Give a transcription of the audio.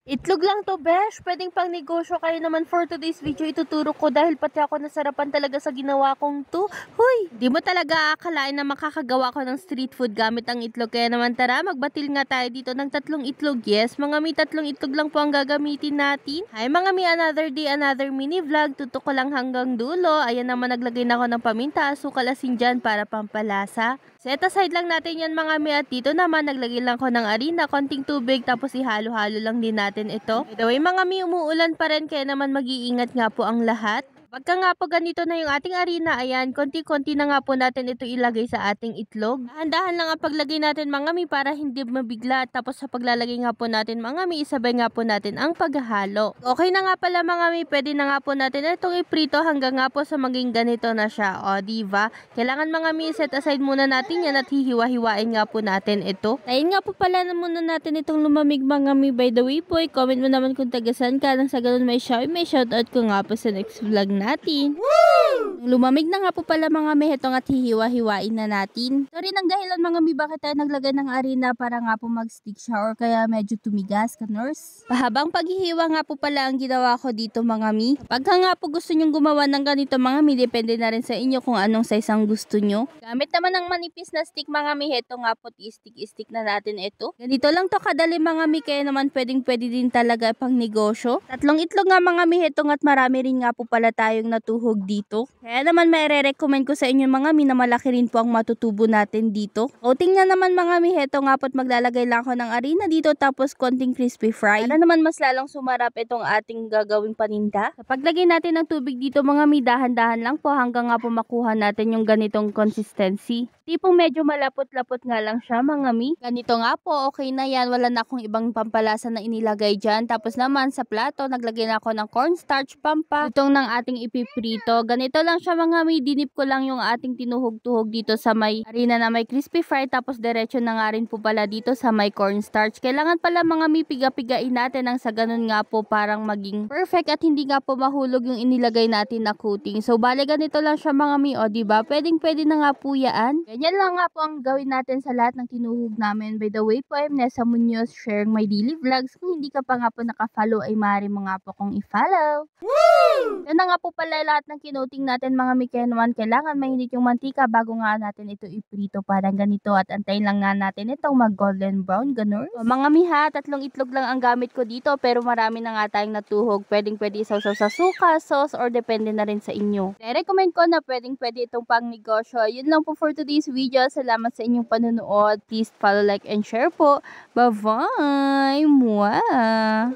Itlog lang to, besh. Pwedeng pang negosyo. Kayo naman for today's video ituturo ko dahil pati ako nasarapan talaga sa ginawa kong to. Huy! Di mo talaga akalain na makakagawa ko ng street food gamit ang itlog. Kaya naman tara, magbatil nga tayo dito ng 3 itlog. Yes, mga mi, 3 itlog lang po ang gagamitin natin. Hi mga mi, another day, another mini vlog. Tutok ko lang hanggang dulo. Ayan naman, naglagay na ako ng paminta, asukal, asin dyan para pampalasa. Set aside lang natin yan mga mi, at dito naman naglagay lang ko ng harina, konting tubig, tapos ihalo-halo lang din natin ito. By the way mga mi, umuulan pa rin kaya naman mag-iingat nga po ang lahat. Pagka nga po ganito na yung ating harina, ayan, konti-konti na nga po natin ito ilagay sa ating itlog. Dahan-dahan lang ang paglagay natin mga mi para hindi mabigla. Tapos sa paglalagay nga po natin mga mi, isabay nga po natin ang paghahalo. Okay na nga pala mga mi, pwede na nga po natin itong iprito hanggang nga po sa maging ganito na siya. O diba? Kailangan mga mi, set aside muna natin yan at hihiwa-hiwain nga po natin ito. Tayin nga po pala na muna natin itong lumamig mga mi. By the way po, comment mo naman kung tagasan ka nang sa ganun may shoutout ko nga po sa next vlog natin. Woo! Lumamig na nga po pala mga mehetong at hihiwa-hiwain na natin. Sorry ng dahilan mga mi, bakit tayo naglagay ng harina para nga po mag-stick siya or kaya medyo tumigas ka, nurse. Pahabang paghihiwa nga po pala ang ginawa ko dito mga mi. Pagka nga po gusto nyong gumawa ng ganito mga mi, depende na rin sa inyo kung anong size ang gusto nyo. Gamit naman ng manipis na stick mga mi, heto nga po i-stick na natin ito. Ganito lang to kadali mga mi, kaya naman pwede din talaga pang negosyo. 3 itlog nga mga mi, hetong at marami rin nga po pala tayong natuhog dito. Kaya naman may re-recommend ko sa inyo mga mi na malaki rin po ang matutubo natin dito. Coating na naman mga mi, heto nga po at maglalagay lang ako ng harina dito tapos konting crispy fry. Para naman mas lalong sumarap itong ating gagawing paninda. Kapag lagay natin ng tubig dito mga mi, dahan-dahan lang po hanggang nga po makuha natin yung ganitong consistency. Tipong medyo malapot-lapot nga lang siya mga mi. Ganito nga po, okay na yan. Wala na akong ibang pampalasa na inilagay dyan. Tapos naman sa plato, naglagay na ako ng cornstarch pampa. Itong ng ating ipiprito. Ganito lang siya mga mi. Dinip ko lang yung ating tinuhog-tuhog dito sa may harina na may crispy fry. Tapos diretso na nga rin po pala dito sa may cornstarch. Kailangan pala mga mi, piga-pigain natin nang sa ganun nga po parang maging perfect at hindi nga po mahulog yung inilagay natin na coating. So bale ganito lang siya mga mi. O diba? Pwede na nga po yan. Ganyan lang nga po ang gawin natin sa lahat ng tinuhog namin. By the way po, I'm Nessa Munoz, sharing my daily vlogs. Kung hindi ka pa nga po nakafollow ay maaari mo nga po kong i-follow. Woo! Yan na nga po pala lahat ng kinoting natin mga mi, kaya naman kailangan mainit yung mantika bago nga natin ito iprito parang ganito at antayin lang nga natin itong mag golden brown ganun. So, mga mi ha, 3 itlog lang ang gamit ko dito pero marami na nga tayong natuhog. Pwede isaw-saw sa suka, sauce or depende na rin sa inyo. I-recommend ko na pwede itong pang negosyo. Yun lang po for today's video. Salamat sa inyong panonood. Please follow, like, and share po. Bye-bye! Mwah!